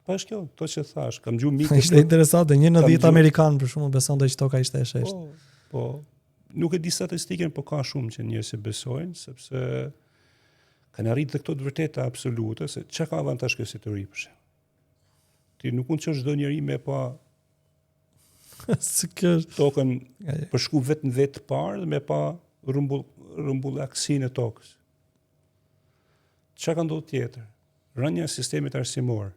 Pa është kjo, to që thash, kam gjumë mikë. Ishte interesante, 1 në 10 amerikan për shkakun beson që toka ishte e sheshtë. Po, nuk e di statistikën, po ka shumë që njerëz që besojnë, sepse kanë arritur këto të vërteta absolute, se çka ka avantazh kjo seturi për shemb. Ti nuk mund të çosh çdo njeri me pa tokën përshku vetë në vetë parë dhe me pa rrumbullaksinë e tokës. Çka ka ndodhur tjetër? Rënja e sistemit arsimor.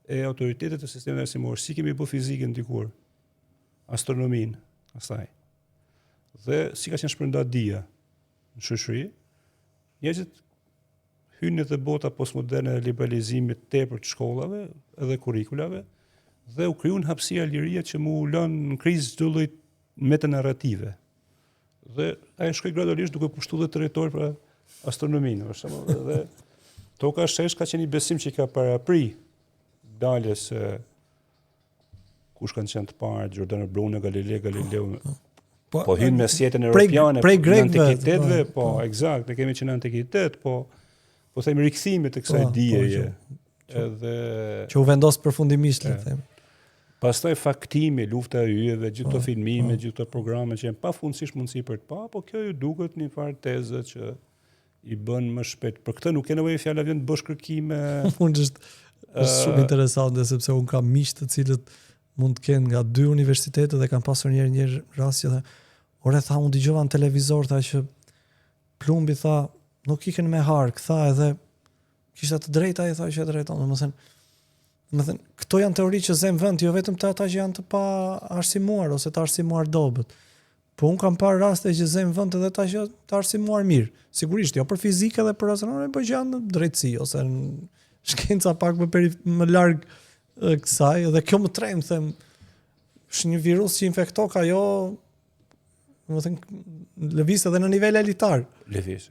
E autoritetet e sistemit arsimor, si kemi bë fizikën dikur, astronominë, asaj. Dhe si ka qenë shpërndarë dia në shoqëri, njerëzit hynë në të bota postmoderne e liberalizimit tepër të shkollave edhe kurikulave, dhe u kriju në hapësira liria që mu lënë në krizë çdo lloj metanarrative. Dhe ai shkoi gradualisht duke pushtuar territor për astronominë, për shembull, dhe toka shesh ka qenë një besim që ka parapri daljes kush kanë qenë të parë, Giordano Bruno, Galileu. Po hynë me sjetën europiane në antikitetve, po, eksakt, ne kemi që në antikitet, po themi rikthimet të kësaj dieje. Edhe që u vendos përfundimisht, le të them. Pastaj faktimi, lufta e yjeve, gjithë këto filmime, gjithë këto programe që janë pafundësisht mundësi për të pa, po kjo ju duket një farë tezë që i bën më shpejt. Për këtë nuk ke nevojë fjala vjen të bësh kërkime. Është shumë interesante sepse un kam miq të cilët mund të kenë nga 2 universitete dhe kanë pasur një rast që tha unë dëgjova në televizor tha që plumbi tha nuk ikën me hark, tha edhe kishte të drejtë ai tha që e drejton, domethënë këto janë teori që zem vend, jo vetëm të ata që janë të pa arsimuar ose të arsimuar dobët. Po un kam parë raste që zem vend edhe ata që të arsimuar mirë. Sigurisht, jo për fizikë dhe për astronomi, por që janë në drejtësi ose në shkenca pak më larg kësaj, dhe kjo më trem, them, është një virus që infekto ka jo, domethënë lëviz edhe në nivel elitar. Lëviz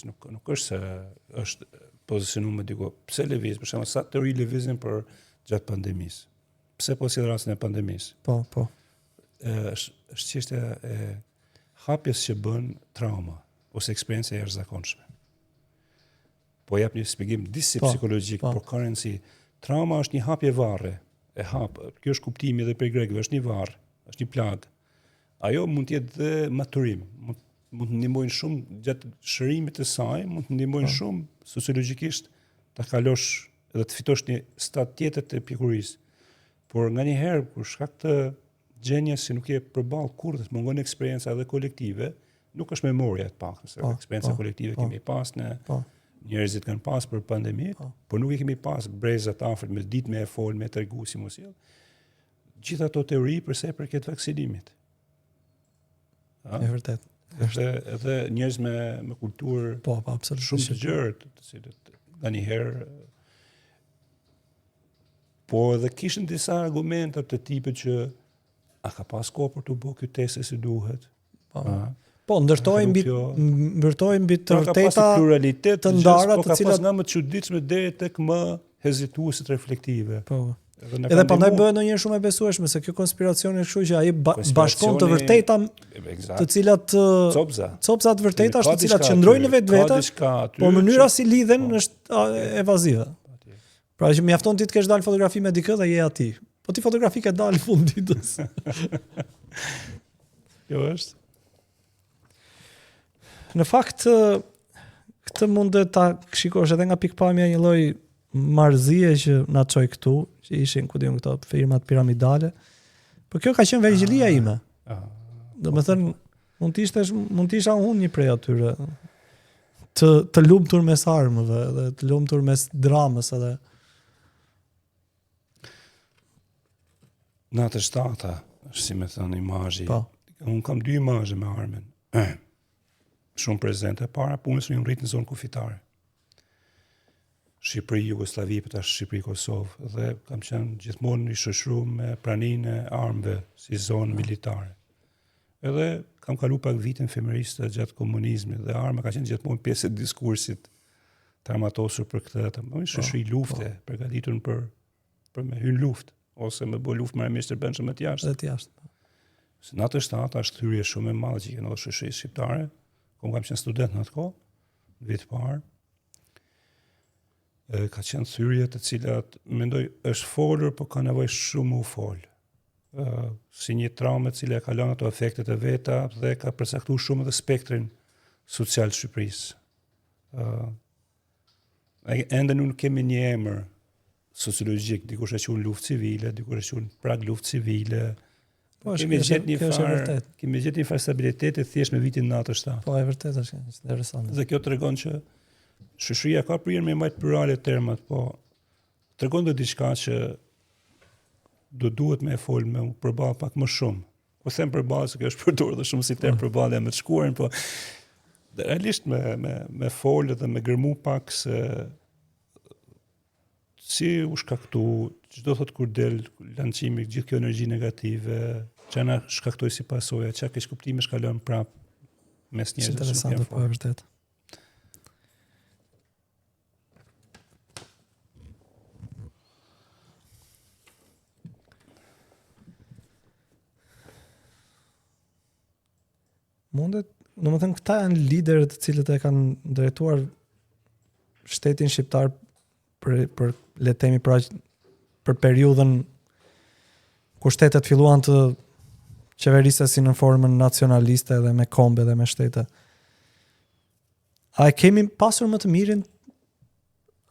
nuk është se është pozicionuar me diku. Pse lëviz? Për shembull, sa teori lëvizin për gjatë pandemisë. Pse po si rastin e pandemisë? Po. Është çështja e hapjes që bën trauma ose eksperiencë e jashtëzakonshme. Po jap një shpjegim disi psikologjik, por currency. Trauma është një hapje varre, e hap. Kjo është kuptimi edhe për grekëve, është një varr, është një plagë. Ajo mund të jetë dhe maturim, mund të ndihmojnë shumë gjatë shërimit të saj, mund të ndihmojnë shumë sociologjikisht ta kalosh edhe të fitosh një stad tjetër të pjekurisë. Por nganjëherë kur shkak të gjenjes që nuk je përballë kurrë, të mungon eksperjenca edhe kolektive, nuk është memoria e paktën, se eksperjenca kolektive kemi pas në njerëzit kanë pas për pandemi, por nuk i kemi pas brezat afërt me ditë me e fol, me tregu si mos sjell. Gjithë ato teori përse përket vaksinimit. E vërtet. Edhe njerëz me kulturë absolutisht shumë të gjerë, të cilët nganjëherë po edhe kishin disa argumenta të tipit që a ka pas kohë për të bërë këtë test si duhet. Po, ndërtojmë mbi të vërteta pluralitet të ndara të cilat ka pas nga më të çuditshme deri tek më hezituesit reflektive. Po. Edhe prandaj bëhet ndonjëherë shumë e besueshme se kjo konspiracion është kështu që ai bashkon të vërteta të cilat copza të vërteta të cilat qëndrojnë në vetvete, por mënyra si lidhen është evazive. Pra që mjafton ti të kesh dalë fotografi me dikë dhe je aty. Po ti fotografi ke dalë fund ditës. Jo është. Në fakt këtë mund ta shikosh edhe nga pikpamja një lloj marrëzie që na çoi këtu, që ishin ku diun këto firmat piramidale. Por kjo ka qenë vergjëlia ime. Domethënë mund të isha unë një prej atyre të lumtur mes armëve dhe të lumtur mes dramës edhe. Natë shtata, është si me thënë imazhi. Unë kam 2 imazhe me armën. Shumë prezente. Para punës unë rrit në zonë kufitare. Shqipëri, Jugosllavi, për tash Shqipëri, Kosovë, dhe kam qenë gjithmonë i shoqëruar me praninë e armëve si zonë militare. Edhe kam kalu pak vitin femeriste gjatë komunizmit dhe arma ka qenë gjithmonë pjesë e diskursit të armatosur për këtë. Më shoqëri lufte, përgatitur për me hyrë luftë ose me bë luftë marrëmeshë të brendshme me të jashtë. Se natë shtata është thyrje shumë e madhe që kanë shoqërisë shqiptare. Unë kam qenë student në atë kohë, vit parë. Ka qenë thyrje të cilat mendoj është folur, po ka nevojë shumë u fol. Si një traumë e cila ka lënë ato efektet e veta dhe ka përcaktuar shumë edhe spektrin social të Shqipërisë. Ende nuk kemi një emër sociologjik, dikush e quajnë luftë civile, dikush e quajnë prag luftë civile. Kemi gjetë një farë stabiliteti thjesht në vitin 97. Po, e vërtet është interesante. Dhe kjo tregon që shoqëria ka prirë me majtë plurale termat, po tregon dhe diçka që duhet me e fol me përballë pak më shumë. Po them përballë se kjo është përdorur dhe shumë si term përballë me të shkuarin, po realisht me fol dhe me gërmu pak se si u shkaktu, çdo thot kur del lancimi gjithë kjo energji negative, që na shkaktoi si pasojë, çka keq kuptime shkalon prap mes njerëzve. Interesante, po, e vërtet. Mundet, domethënë këta janë liderët të cilët e kanë drejtuar shtetin shqiptar për le të themi për periudhën kur shtetet filluan të qeverisesin në formën nacionaliste dhe me kombe dhe me shtete. A e kemi pasur më të mirin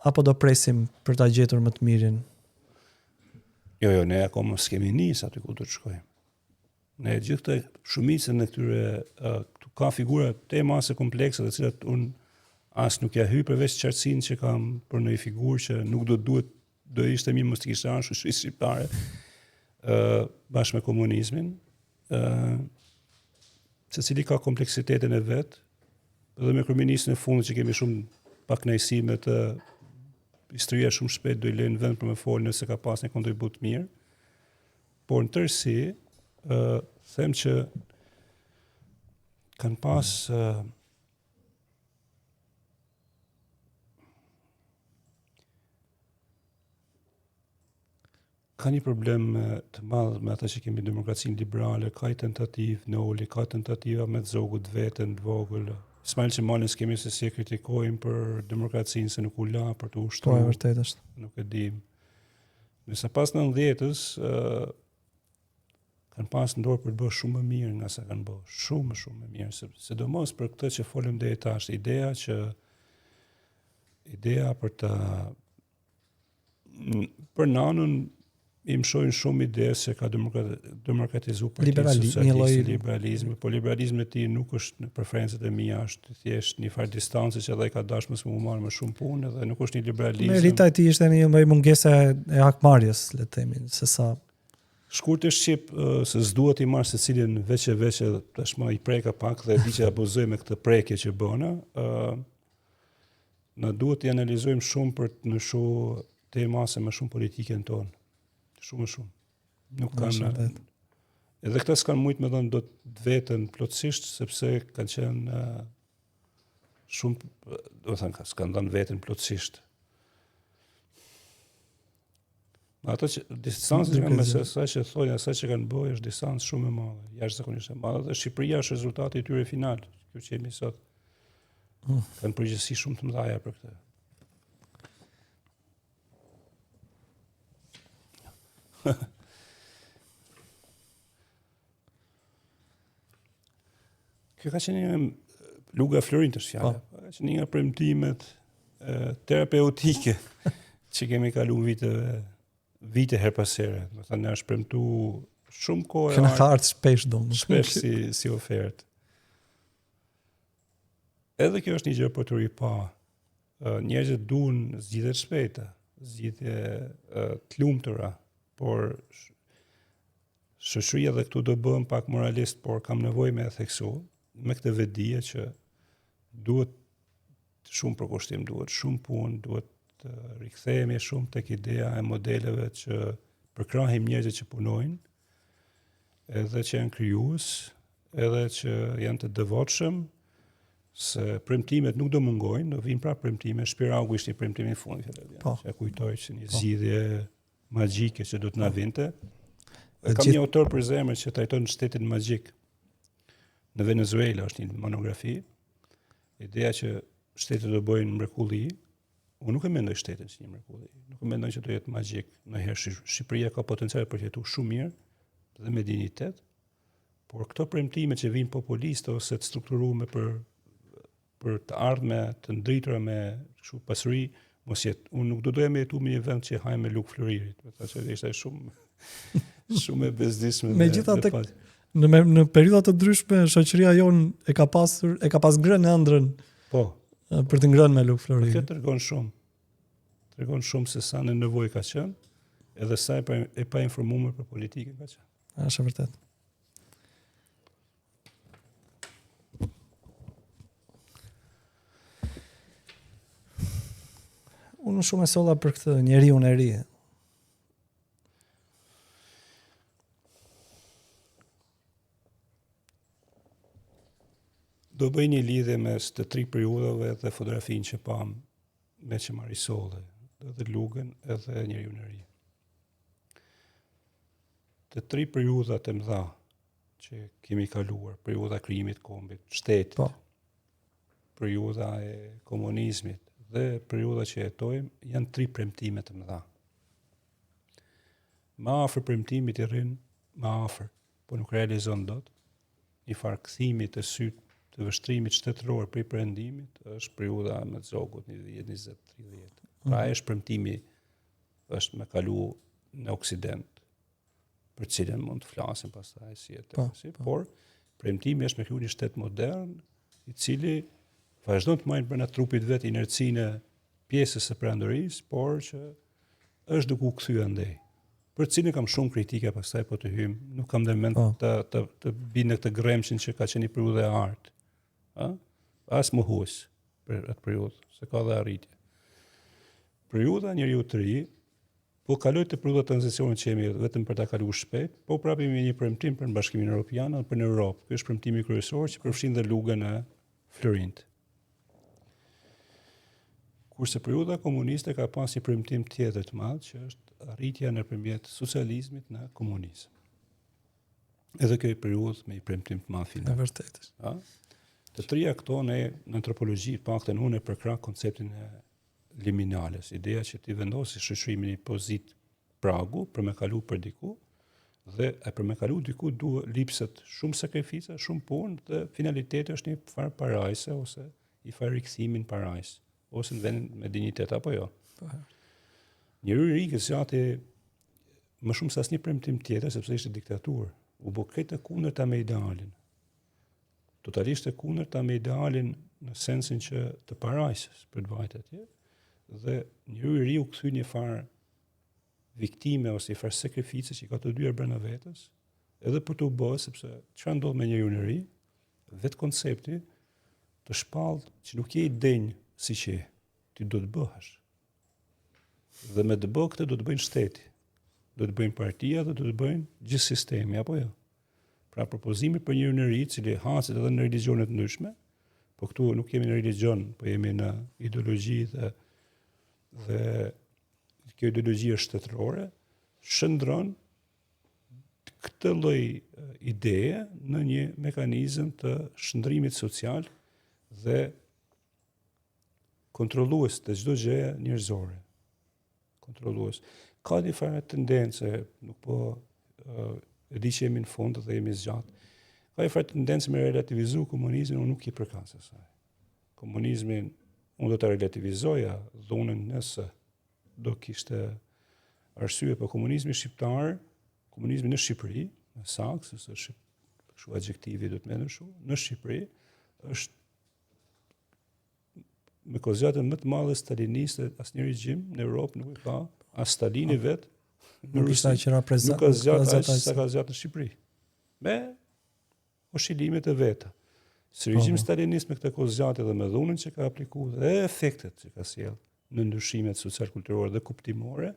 apo do presim për ta gjetur më të mirin? Jo, ne akoma s'kemi nis aty ku do të shkojmë. Ne gjithë të shumicën e këtyre ka figura të mase komplekse të cilat unë as nuk ja hyj përveç qartësinë që kam për një figurë që nuk do ishte mirë mos të kishte anshur shoqërisë shqiptare bashkë me komunizmin, secili ka kompleksitetin e vet, dhe me kryeministin e fundit që kemi shumë pak kënaqësi me të historia shumë shpejt do i lënë vend për me folë nëse ka pas një kontribut mirë, por në tërësi them që kanë pas ka një problem të madh me ata që kemi demokracinë liberale, ka i tentativë në Oli, ka tentativa me të zogut vetën të vogël. Ismail Qemalin s'kemi se si e kritikojmë për demokracinë se nuk u la për të ushtruar. Po, e vërtet është. Nuk e dim. Nëse pas 90-s kanë pas në dorë për të bërë shumë më mirë nga sa kanë bërë, shumë më mirë, sidomos për këtë që folëm deri tash, ideja për nanën i mësojnë shumë ide se ka demokratizu liberalizmi, po liberalizmi ti nuk është në preferencët e mia, është thjesht një farë distancë që edhe ka dashur mos më marrë më shumë punë dhe nuk është një liberalizëm. Merita e tij ishte një mungese e hakmarrjes, le të themi, se sa shkurt e shqip se s'duhet i marrë secilin veç tashmë i preka pak dhe di që abuzoj me këtë prekje që bëna, na duhet i analizojmë shumë për të nëshu tema se më shumë politikën tonë. Shumë. Nuk kanë. Edhe këta s'kan mujt me dhënë do të vetën plotësisht, sepse kanë qenë shumë, do të thënë, s'kan dhënë vetën plotësisht. Ato që distancë që kanë mes asaj që thonë, asaj që kanë bëjë është distancë shumë e madhe, jashtëzakonisht e madhe, dhe Shqipëria është rezultati i tyre final, kjo që jemi sot. Kanë përgjegjësi shumë të mëdha për këtë. Kjo ka qenë një luga Florin të shfjallë, ka qenë një nga premtimet terapeutike që kemi kalu vite her pas here. Do të thënë na është premtu shumë kohë. Këna ka ardhur shpesh si ofertë. Edhe kjo është një gjë për të ripa. Njerëzit duan zgjidhje të shpejta, zgjidhje të lumtura, por shoqëria dhe këtu do bëhem pak moralist, por kam nevojë me e theksu me këtë vetdije që duhet shumë përkushtim, duhet shumë punë, duhet të rikthehemi shumë tek ideja e modeleve që përkrahim njerëzit që punojnë, edhe që janë krijues, edhe që janë të devotshëm, se premtimet nuk do mungojnë, do vinë prapë premtime. Shpiragu ishte një premtim i fundit, që e kujtoj që një zgjidhje magjike që do të na vinte. Kam një autor për zemër që trajton shtetin magjik në Venezuela, është një monografi. Ideja që shtetet do bëjnë mrekulli, unë nuk e mendoj shtetin si një mrekulli. Nuk e mendoj që do jetë magjik. Ndonjëherë Shqipëria ka potencial për të jetuar shumë mirë dhe me dinjitet, por këto premtime që vijnë populiste ose të strukturuar për të ardhme të ndritura me kështu pasuri, mos jetë. Unë nuk do doja me jetu me një vend që hajmë me luk floririt. Me ta që ishte shumë e bezdisme. Megjithatë në periudha të ndryshme shoqëria jon e ka pas ngrënë ëndrrën. Po. Për të ngrënë me luk florit. Kjo tregon shumë. Tregon shumë se sa në nevojë ka qenë, edhe sa e pa informuar për politikën ka qenë. Është vërtet. Unë shumë e solla për këtë njeriu e ri. Do bëj një lidhje mes të 3 periudhave dhe fotografinë që pam me që Marisolle, edhe Lugën, edhe njeriu e ri. Të 3 periudhat e mëdha që kemi kaluar, periudha e krijimit të kombit, shtetit, periudha e komunizmit dhe periudha që jetojmë, janë 3 premtime të mëdha. Më afër premtimit i rrin më afër, po nuk realizon dot. Një farë kthimi të syt të vështrimit shtetëror prej perëndimit është periudha me zogut 10, 20, 30. Pra është premtimi është me kalu në Oksident, për cilën mund të flasim pastaj si por premtimi është me kriju një shtet modern, i cili vazhdon të marrë brenda trupit vet inercinë pjesës së perandërisë, por që është duke u kthyer andej. Për cilën kam shumë kritike pastaj po të hym, nuk kam ndërmend të bind në këtë gremçin që ka qenë një periudhë e artë. As mohues për atë periudhë, se ka dhe arritje. Periudha njeriu të ri, po kaloj të periudha tranzicionit që jemi vetëm për ta kaluar shpejt, po prapë me një premtim për Bashkimin Evropian apo për në Europë. Ky është premtimi kryesor që përfshin dhe Lugën e Florint. Kurse periudha komuniste ka pas një premtim tjetër të madh, që është arritja nëpërmjet socializmit në komunizëm. Edhe kjo periudhë me një premtim të madh final. Është vërtet. Të trija këto ne në antropologji paktën unë e përkrah konceptin e liminales, ideja që ti vendosi shoqërimin në një pozitë pragu për me kalu për diku, dhe për me kalu diku duhet lipset shumë sakrifica, shumë punë, dhe finaliteti është një farë parajse ose i farë rikthimin parajs, ose në vendin me dinjitet apo jo. Njeriu i ri që zgjati më shumë se asnjë premtim tjetër, sepse ishte diktaturë, u bë krejt e kundërta me idealin. Totalisht e kundërta me idealin në sensin që të parajsës për të vajtë atje, dhe njeriu i ri u kthy një farë viktime ose një farë sakrifice që ka të dyja brenda vetes, edhe për të u bërë, sepse çfarë ndodh me njeriu i ri, vetë koncepti të shpallë që nuk je i denj si që ti do të bëhesh. Dhe me të bëjë këtë do të bëjnë shteti, do të bëjnë partia dhe do të bëjnë gjithë sistemi, apo jo? Pra propozimi për njeriu i ri, cili haset edhe në religione të ndryshme, po këtu nuk jemi në religion, po jemi në ideologji dhe kjo ideologji është shtetërore, shndron këtë lloj ideje në një mekanizëm të shndrimit social dhe kontrollues të çdo gjëje njerëzore. Kontrollues. Ka një farë tendence, nuk po e di që jemi në fund dhe jemi zgjatë. Ka një farë tendencë me relativizu komunizmin, unë nuk i përkas asaj. Komunizmin unë do të relativizoja dhunën nëse do kishte arsye, për komunizmi shqiptar, komunizmi në Shqipëri, me saktë, se kështu adjektivi do të mendoj shumë, në Shqipëri është me kozjatën më të madhe staliniste, asnjë regjim në Europë nuk e ka, as Stalini vetë, në Rusi, nuk ka zgjatë sa ka zgjatë në Shqipëri. Me oscilimet e veta. Si regjim stalinist me këtë kozjate dhe me dhunën që ka aplikuar dhe efektet që ka sjell në ndryshimet social-kulturore dhe kuptimore,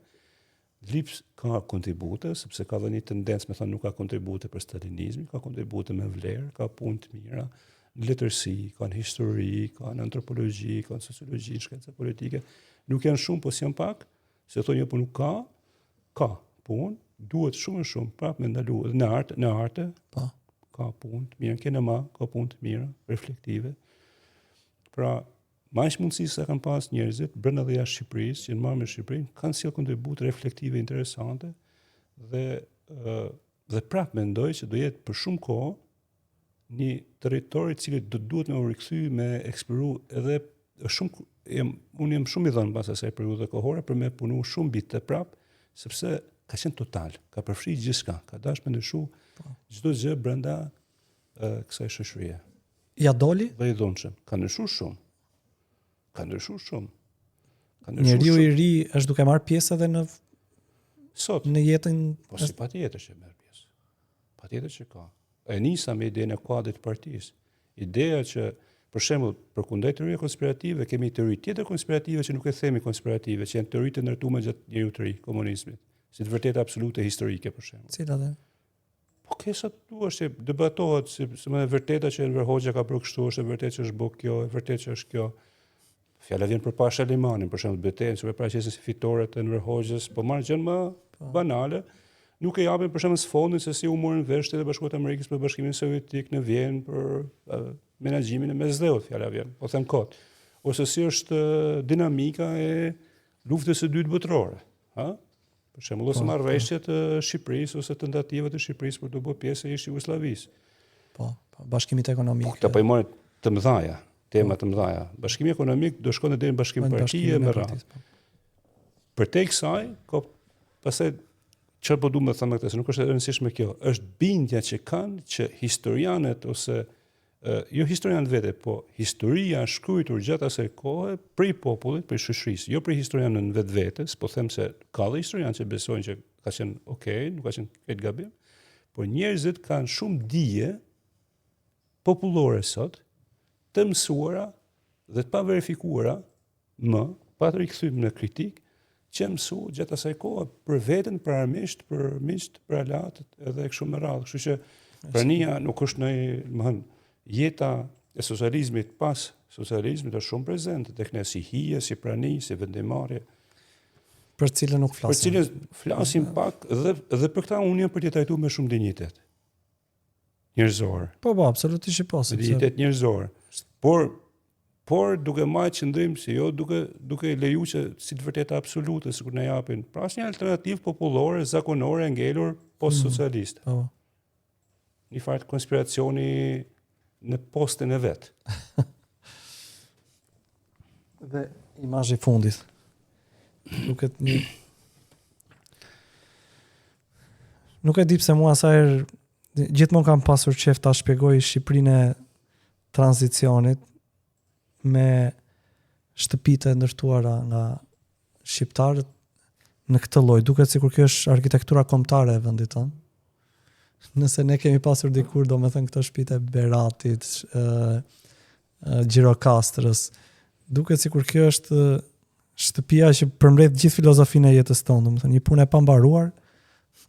lips ka kontribute, sepse ka dhe një tendencë me thënë nuk ka kontribute për stalinizmin, ka kontribute me vlerë, ka punë të mira, në letërsi, ka në histori, ka në antropologji, ka në sociologji, në shkenca politike. Nuk janë shumë, po si janë pak, se thonë një po nuk ka punë, duhet shumë, prapë me ndalu, dhe në arte, ka punë të mirë, në kinema, ka punë të mira, reflektive. Pra, Ma aq mundësi sa kanë pas njerëzit brenda dhe jashtë Shqipërisë, që në marrë me Shqipërinë, kanë sjellë kontribut reflektive interesante dhe prap mendoj që do jetë për shumë kohë një territor i cili do duhet me u rikthy me eksploru edhe unë jam shumë i dhënë pas asaj periudhe kohore për me punu shumë bitë prap, sepse ka qenë total, ka përfshi gjithçka, ka dashur me ndryshu çdo gjë brenda kësaj shoqërie. Ja doli? Dhe i dhunshëm. Ka ndryshuar shumë. Njeriu i ri është duke marrë pjesë edhe në sot në jetën. Po si patjetër që merr pjesë. Patjetër që ka. E nisa me idenë e kuadrit të partisë. Ideja që për shembull, përkundër teorive konspirative, kemi teori tjetër konspirative që nuk e themi konspirative, që janë teoritë të ndërtuara gjatë njeriut të ri, komunizmit, si të vërtetë absolute historike për shembull. Cilat e? Po kesa duash që debatohet se më e vërteta që Enver Hoxha ka bërë kështu, është e vërtetë që është bërë kjo, e vërtetë që është kjo. Fjala vjen për Pasha Limanin, për shembull, betejën që paraqesin si fitore të Enver Hoxhës, po marrë gjën më banale. Nuk e japin për shembull fondin se si u morën vesh Shtetet e Bashkuara të Amerikës për Bashkimin Sovjetik në Vjenë për menaxhimin e mesdheut, fjala vjen, po them kot. Ose si është dinamika e luftës së dytë botërore, ha? Për shembull, ose marrëveshjet e Shqipërisë ose tentativat e Shqipërisë për të bërë pjesë e Jugosllavisë. Po, bashkimit ekonomik. Po i morën të mëdhaja, tema të mëdhaja. Bashkimi ekonomik do shkonte deri në bashkim partie me radhë. Përtej kësaj, pastaj çfarë po duam të them me këtë, se nuk është e rëndësishme kjo, është bindja që kanë që historianët ose jo historianët vete, po historia shkruar gjatë asaj kohe prej popullit, prej shoqërisë, jo prej historianëve vetvetes, po them se ka dhe historianë që besojnë që ka qenë okay, nuk ka qenë këtë gabim, por njerëzit kanë shumë dije popullore sot të mësuara dhe të pa verifikuara pa të rikthyer në kritik, që mësu gjatë asaj kohe për veten, për armisht, për miqt, për alatët edhe kështu me radhë. Kështu që prania nuk është jeta e socializmit pas socializmit është shumë prezente tek ne si hije, si prani, si vendimarrje. Për cilën nuk flasim. Për cilën flasim pak dhe për këtë unë jam për të trajtuar me shumë dinjitet. Njerëzor. Po, absolutisht po. Dinjitet njerëzor. Por duke marrë qëndrim se jo duke leju që si të vërteta absolute, sikur na japin. Pra është një alternativë popullore, zakonore, ngelur post-socialiste. Një farë konspiracioni në postin e vet. Dhe imazhi i fundit. Duket një Nuk e di pse mua sa herë gjithmonë kam pasur qejf ta shpjegoj Shqipërinë e tranzicionit me shtëpitë ndërtuara nga shqiptarët në këtë lloj, duket sikur kjo është arkitektura kombëtare e vendit tonë. Nëse ne kemi pasur dikur, domethënë këto shtëpitë e Beratit, Gjirokastrës, duket sikur kjo është shtëpia që përmbledh gjithë filozofinë e jetës tonë, domethënë një punë e pambaruar,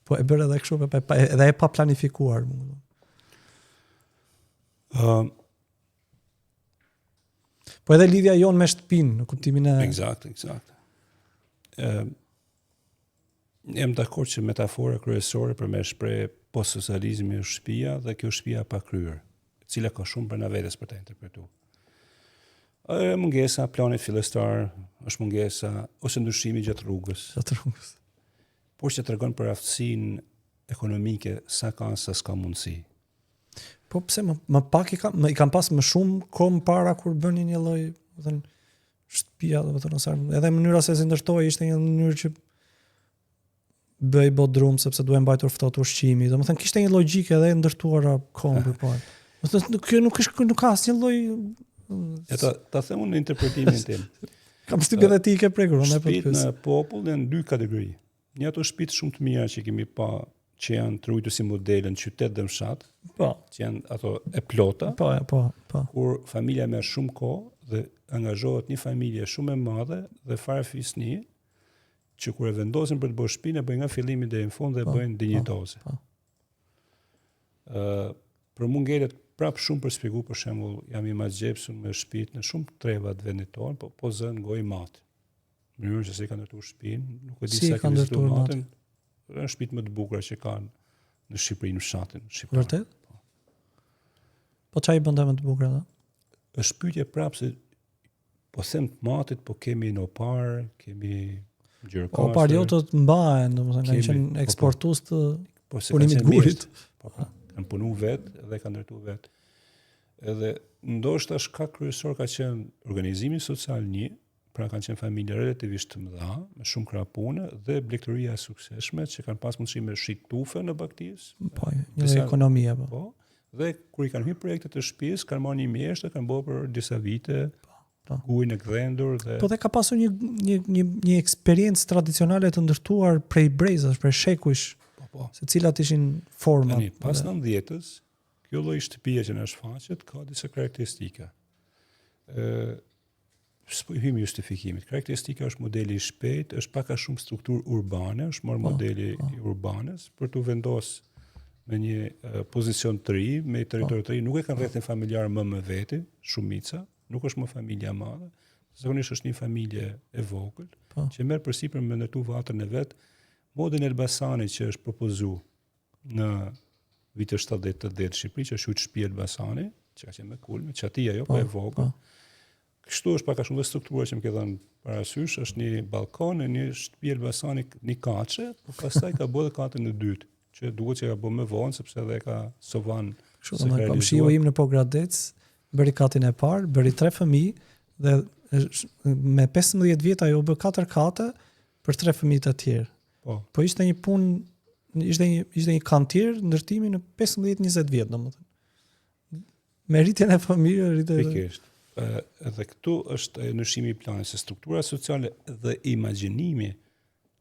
po e bërë edhe kështu edhe e pa planifikuar. Po edhe lidhja jonë me shtëpinë, në kuptimin e... Eksakt. Jam dakord që metafora kryesore për me shpreh post-socializmi është shtëpia dhe kjo shtëpia pa kryer, e cila ka shumë brenda vetes për ta interpretuar. Mungesa planit fillestar, është mungesa ose ndryshimi gjatë rrugës. Por që tregon për aftësinë ekonomike sa s'ka mundësi. Po pse më pak i kam pas më shumë kohë para kur bënin një lloj, domethënë shtëpia, domethënë edhe mënyra se si ndërtoi ishte një mënyrë që bëj bodrum sepse duhet mbajtur ftohtë ushqimi, domethënë kishte një logjikë edhe ndërtuara kohën përpara. Domethënë kjo nuk ka asnjë lloj ta them unë në interpretimin tim. Kam shtëpi edhe ti ke prekur, unë e pyes. Shtëpitë në popull janë dy kategori. Një ato shtëpitë shumë të mira që kemi pa, që janë të ruajtur si modele në qytet dhe në fshat, që janë ato e plota, kur familja merr shumë kohë dhe angazhohet një familje shumë e madhe dhe fare fisni, që kur e vendosin për të bërë shtëpinë, e bëjnë nga fillimi deri në fund dhe e bëjnë dinjitoze. Për mua ngelet prap shumë për shpjegu, për shembull, jam i magjepsur me shtëpitë në shumë treva të vendit tonë, po zën gojë mat. Mënyrë që se kanë ndërtuar shtëpinë, nuk e di sa kanë ndërtuar matin. Janë shtëpitë më të bukura që kanë në Shqipëri, në fshatin shqiptar. Vërtet? Po çfarë i bën më të bukura ata? Është pyetje prapë se po them të matit, po kemi nopar, kemi gjyrokastër. Opar jotët mbahen, domethënë kanë qenë eksportues të punimit gurit. Po, kanë punu vetë dhe kanë ndërtu vetë. Edhe ndoshta shkak kryesor ka qenë organizimi social një, pra kanë qenë familje relativisht të mëdha, me shumë krah pune dhe blegtëria e suksesshme që kanë pas mundësi me shit tufe në baktis. Po, një ekonomia po. Po. Dhe kur i kanë hyrë projekte të shtëpisë, kanë marrë një mjeshtër, kanë bërë për disa vite, gujin e gdhendur dhe po dhe ka pasur një eksperiencë tradicionale të ndërtuar prej brezës, prej shekujsh, se cilat ishin forma. Tani, pas 90-s, kjo lloj shtëpie që na shfaqet ka disa karakteristika. S'po i hyjmë justifikimit. Karakteristika është modeli i shpejtë, është pak a shumë strukturë urbane, është marrë modeli i urbanës për të vendosur me një pozicion të ri, me territor të ri, nuk e kanë rrethin familjar më veti, shumica, nuk është më familja e madhe, zakonisht është një familje e vogël, që merr përsipër me ndërtu vatrën e vet. Modin e Elbasanit që është propozuar në vitet 70-80 në Shqipëri, që është shtëpi Elbasani, që ka qenë me kulme, që aty ajo po e vogël. Kështu është pak a shumë dhe struktura që më ke dhënë parasysh, është një balkon e një shtëpi Elbasani, një kaçe, por pastaj ka bërë katën e dytë, që duhet që ka bërë më vonë sepse edhe ka sovan se ka realizuar. Fshiu im në Pogradec, bëri katin e parë, bëri 3 fëmijë dhe me 15 vjet ajo bë 4 kate për 3 fëmijë të tjerë. Po ishte një punë, ishte një kantier ndërtimi në 15-20 vjet, domethënë. Me rritjen e fëmijëve, Pikërisht. Edhe këtu është ndryshimi i planit, se struktura sociale dhe imagjinimi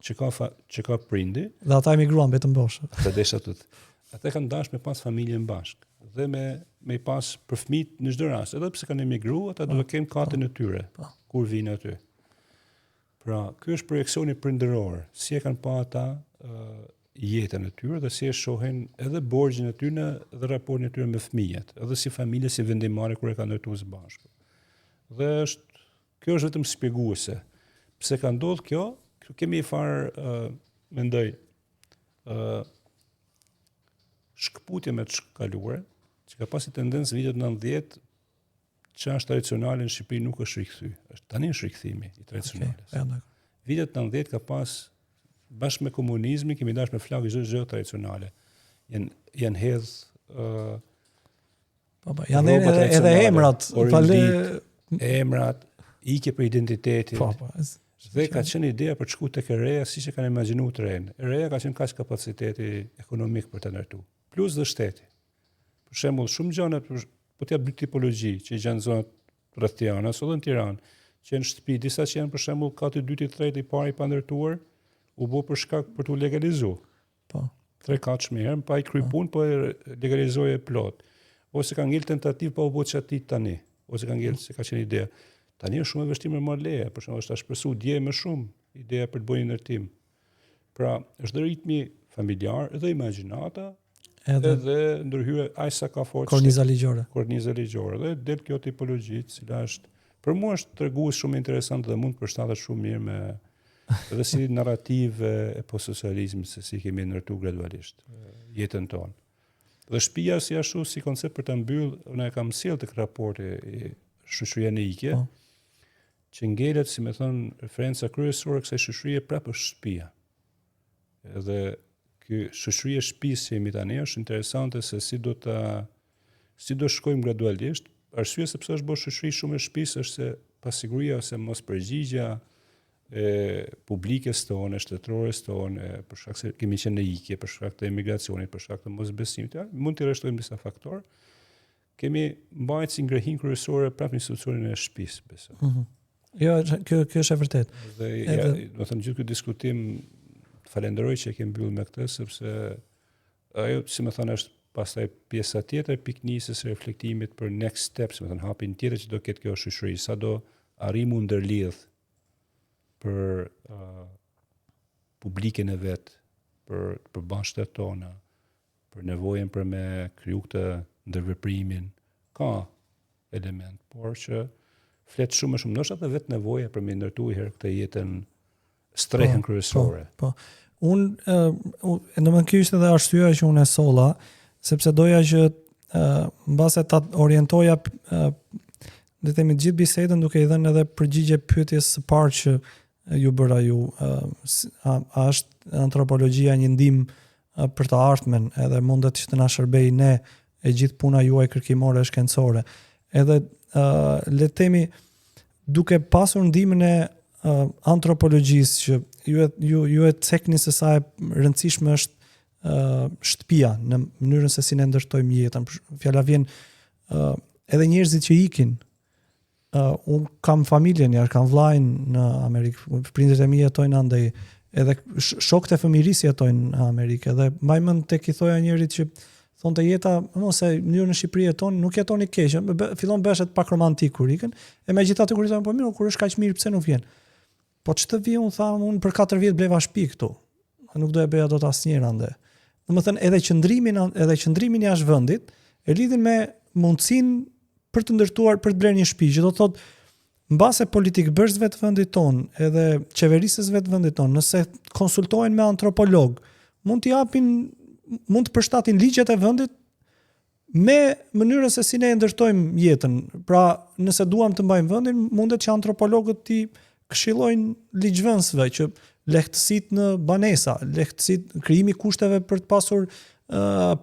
që ka prindi. Dhe ata emigruan vetëm boshë. Ata desha të ata kanë dashur me pas familjen bashkë dhe me pas për fëmijët në çdo rast, edhe pse kanë emigruar, ata do të kenë katën e tyre kur vinë aty. Pra, ky është projeksioni prindëror, si e kanë pa ata jetën e tyre dhe si e shohin edhe borxhin e tyre dhe raportin e tyre me fëmijët, edhe si familje, si vendimare kur e kanë ndërtuar së bashku. Dhe kjo është vetëm shpjeguese. Pse ka ndodhur kjo? Kemi mendoj, shkëputje me të shkaluare, që ka pasi tendencë vitet 90, që është tradicionale në Shqipëri nuk është rikthyer. Është tani është rikthimi i tradicionales. Vitet 90 ka pas bashkë me komunizmin, kemi dashur me flagë çdo gjë tradicionale. Janë hedh janë edhe emrat, emrat, ikje për identitetin. Dhe ka qenë ideja për të shkuar tek e reja siç e kanë imagjinuar të renë. E reja ka qenë kaq kapaciteti ekonomik për të ndërtuar. Plus dhe shteti. Për shembull, shumë gjëra, po t'ja dy tipologji që janë zonat rreth Tiranës ose në Tiranë, që janë shtëpi, disa që janë për shembull kati 2, 3 i parë i pa ndërtuar, u bë për shkak për t'u legalizuar. Po. 3 kaç më herë pa i kryer punë, po e legalizoje plot. Ose ka ngel tentativë pa u bë çati tani, ose ka ngel se ka qenë ide. Tani është shumë e vështirë me marrë leje, për shembull është shpresu dje më shumë ideja për të bërë një ndërtim. Pra, është dhe ritmi familjar dhe imagjinata, edhe ndërhyrje aq sa ka forcë. Korniza ligjore. Dhe del kjo tipologji, cila është për mua është tregues shumë interesant dhe mund të përshtatet shumë mirë me edhe si narrative e postsocializmit se si kemi ndërtuar gradualisht jetën tonë. Dhe shtëpia si ashtu si koncept për ta mbyll, unë e kam sjell tek raporti i shoqëria në ikje. Që ngelet, si me thënë, referenca kryesore kësaj shoqërie prapë është shtëpia. Edhe ky shoqëria e shtëpisë që jemi tani është interesante se si do shkojmë gradualisht. Arsyeja sepse është bërë shoqëri shumë e shtëpisë është se pasiguria ose mos përgjigjja e publikes tonë, shtetërores tonë, për shkak se kemi qenë në ikje, për shkak të emigracionit, për shkak të mosbesimit, mund të rreshtojmë disa faktorë. Kemi mbajtur si ngrehin kryesore prapë institucionin e shtëpisë, besoj. Jo, kjo është e vërtet. Dhe do të thënë gjithë ky diskutim falenderoj që e kemi mbyllur me këtë sepse ajo, si më thënë, është pastaj pjesa tjetër piknisës së reflektimit për next steps, më thënë hapin tjetër që do ketë kjo shoqëri, sa do arrimu ndërlidh për publikën e vet, për bashkëtet tona, për nevojën për me kriju këtë ndërveprimin, ka element, por që flet shumë më shumë, ndoshta edhe vetë nevoja për me ndërtuar herë këtë jetën strehën kryesore. Po. Unë kjo ishte edhe arsyeja që unë e solla, sepse doja që mbase ta orientoja le të themi gjithë bisedën duke i dhënë edhe përgjigje pyetjes së parë që ju bëra ju, a është antropologjia një ndihmë për të ardhmen, edhe mundet që të na shërbej ne e gjithë puna juaj kërkimore e shkencore. Edhe le të themi duke pasur ndihmën e antropologjisë që ju e cekni se sa e rëndësishme është shtëpia në mënyrën se si ne ndërtojmë jetën. Fjala vjen edhe njerëzit që ikin. Unë kam familjen, kam vllajën në Amerikë, prindërit e mi jetojnë andej, edhe shokët e fëmijërisë jetojnë në Amerikë, edhe mbaj mend tek i thoja njërit që thonte jeta, ose mënyrë në Shqipëri jeton, nuk jeton i keq, fillon bëhet pak romantik kur ikën, e megjithatë kur i thonë po mirë, kur është kaq mirë pse nuk vjen? Po ç'të vi, unë tham, unë për 4 vjet bleva shtëpi këtu. Nuk do e bëja dot asnjëherë ande. Domethënë edhe qëndrimin jashtë vendit e lidhin me mundësinë për të ndërtuar, për të blerë një shtëpi, që do të thotë mbase politikbërësve të vendit tonë, edhe qeverisësve të vendit tonë, nëse konsultohen me antropolog, mund të përshtatin ligjet e vendit me mënyrën se si ne ndërtojmë jetën. Pra, nëse duam të mbajmë vendin, mundet që antropologët t'i këshillojnë ligjvënësve që lehtësitë në banesa, lehtësitë krijimi kushteve për të pasur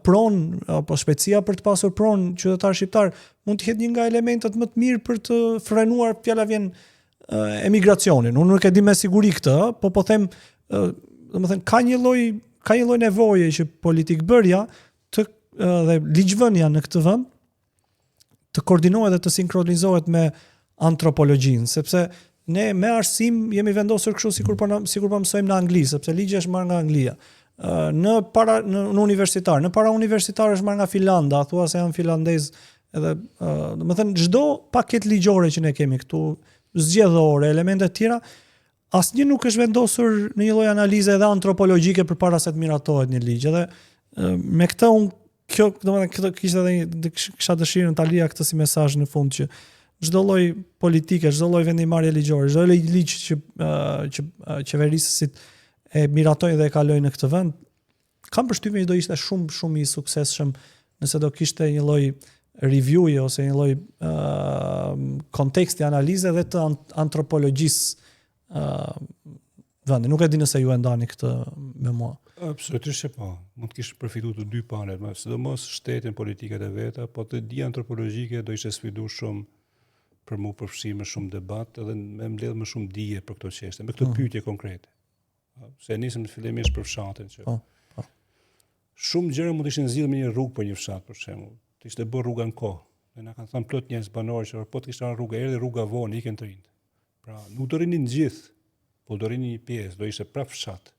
pronë, apo shpejtësia për të pasur pronë qytetar shqiptar, mund të jetë një nga elementet më të mirë për të frenuar, fjala vjen, emigracionin. Unë nuk e di me siguri këtë, po them, domethënë ka një lloj nevoje që politikbërja dhe ligjvënia në këtë vend të koordinohet dhe të sinkronizohet me antropologjinë, sepse ne me arsim jemi vendosur kështu sikur po mësojmë në angli, sepse ligji është marrë nga Anglia. Në universitar, në para universitar është marrë nga Finlanda, thua se janë finlandez, edhe domethënë çdo paketë ligjore që ne kemi këtu, zgjedhore, elemente të tjera, asnjë nuk është vendosur në një lloj analize edhe antropologjike përpara se të miratohet një ligj. Edhe me këtë domethënë kishte edhe kisha dëshirën ta lija këtë si mesazh në fund që çdo lloj politike, çdo lloj vendimarrje ligjore, çdo lloj ligj që qeverisësit e miratojnë dhe e kalojnë në këtë vend, kam përshtypjen që do ishte shumë i suksesshëm nëse do kishte një lloj review-je ose një lloj konteksti analize dhe të antropologjisë vendi. Nuk e di nëse ju e ndani këtë me mua. Absolutisht që po. Mund të kishte përfituar të dy panet, sidomos shtetin, politikat e veta, po të di antropologjike do ishte sfiduar shumë për mu përfshi më shumë debat edhe me mbledh më shumë dije për këto çështje, me këto pyetje konkrete. Se nisëm fillimisht për fshatin që shumë gjëra mund të ishin zgjidhur me një rrugë për një fshat, për shembull. Të ishte bërë rruga në kohë. Ne na kanë thënë plot njerëz banorë që po të kishte rruga erdhi rruga vonë ikën të rinjt. Pra, nuk do rinin gjithë, po do rinin një pjesë, do ishte prap fshat.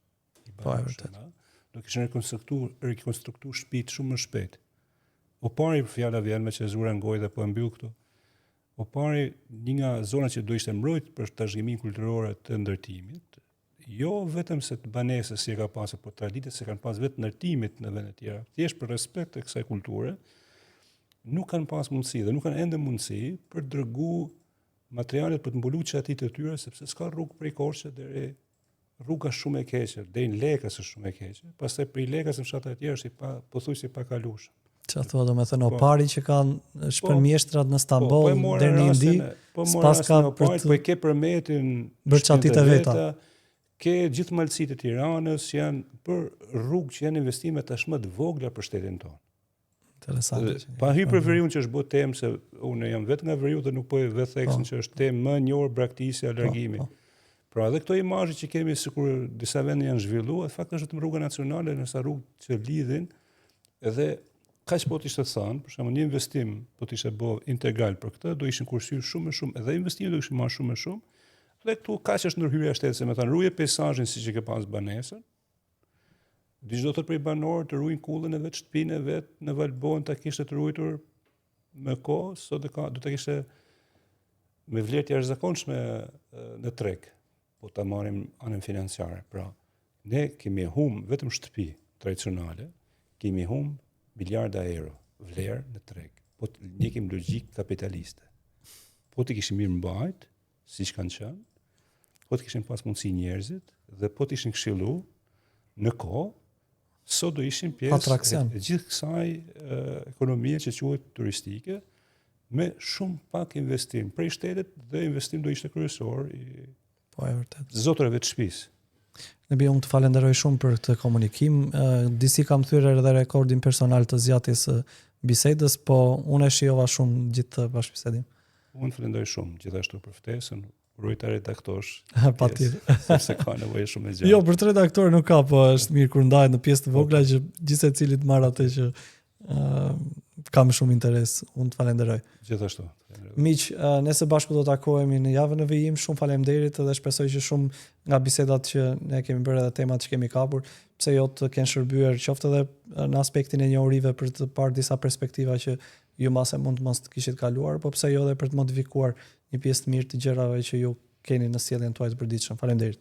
Po, e vërtet. Do kishin rekonstruktuar shtëpitë shumë më shpejt. O pari fjala vjen me që zura ngoj dhe po e mbyll këtu. O pari një nga zonat që do ishte mbrojtur për trashëgiminë kulturore të ndërtimit, jo vetëm se të banesës si e ka pasur, por traditës se kanë pas vetë ndërtimit në vende të tjera, thjesht për respekt të kësaj kulture, nuk kanë pas mundësi dhe nuk kanë ende mundësi për të dërguar materialet për të mbuluar çatit të tyre, sepse s'ka rrugë prej Korçë deri rruga shumë e keqe, deri në Lekës është shumë e keqe. Pastaj prej Lekës në fshatet e tjera është pothuajse pa kalueshëm. Çfarë thua domethënë opari që kanë shpërmjeshtrat në Stamboll deri në Indi, pas ka po e ke përmetin bërçatit e veta. Ke gjithë malësitë e Tiranës që janë për rrugë që janë investime tashmë të vogla për shtetin tonë. Interesante. Pa hyrë për veriun që është bë temë se unë jam vetë nga veriu dhe nuk po e vetë theksin që është temë më njohur braktisja, largimi. Pra edhe këto imazhe që kemi sikur disa vende janë zhvilluar, fakt është vetëm rruga nacionale, nësa rrugë që lidhin edhe kaq po të ishte thënë, për shembull një investim po të ishte bë integral për këtë, do ishin kursyer shumë më shumë, edhe investimet do ishin marrë shumë më shumë. Dhe këtu kaq është ndërhyrja e shtetit, se me thënë rruje peizazhin siç e ke pas banesën. Diç do të prej banor të ruajnë kullën e vet, shtëpinë e vet, në Valbon ta kishte të ruajtur me kohë, sot do ta kishte me vlerë të jashtëzakonshme në treg, po ta marrim anën financiare. Pra, ne kemi humb vetëm shtëpi tradicionale, kemi humb miliarda euro vlerë në treg. Po të ndjekim logjik kapitaliste. Po të kishim mirë mbajt, siç kanë qenë, po të kishin pas mundësi njerëzit dhe po të ishin këshillu në kohë, sot do ishin pjesë e gjithë kësaj ekonomie që quhet turistike, me shumë pak investim prej shtetit dhe investim do ishte kryesor i Po e vërtet. zotërave të shtëpisë. Nebi, unë të falenderoj shumë për këtë komunikim. Disi kam thyer edhe rekordin personal të zgjatjes së bisedës, po unë e shijova shumë gjithë të bashkëbisedim. Unë falenderoj shumë gjithashtu për ftesën, uroj ta redaktosh. Patjetër. Sepse ka nevojë shumë e gjatë. Jo, për të redaktorë nuk ka, po është mirë kur ndahet në pjesë të vogla që gjithse cili të marr atë që kam shumë interes. Unë të falenderoj. Gjithashtu. Miq, nëse bashku do takohemi në javën e vijim, shumë faleminderit dhe shpresoj që shumë nga bisedat që ne kemi bërë dhe temat që kemi kapur, pse jo të kenë shërbyer qoftë edhe në aspektin e njohurive për të parë disa perspektiva që ju mase mund të mos të kishit kaluar, po pse jo edhe për të modifikuar një pjesë të mirë të gjërave që ju keni në sjelljen tuaj të përditshme. Faleminderit.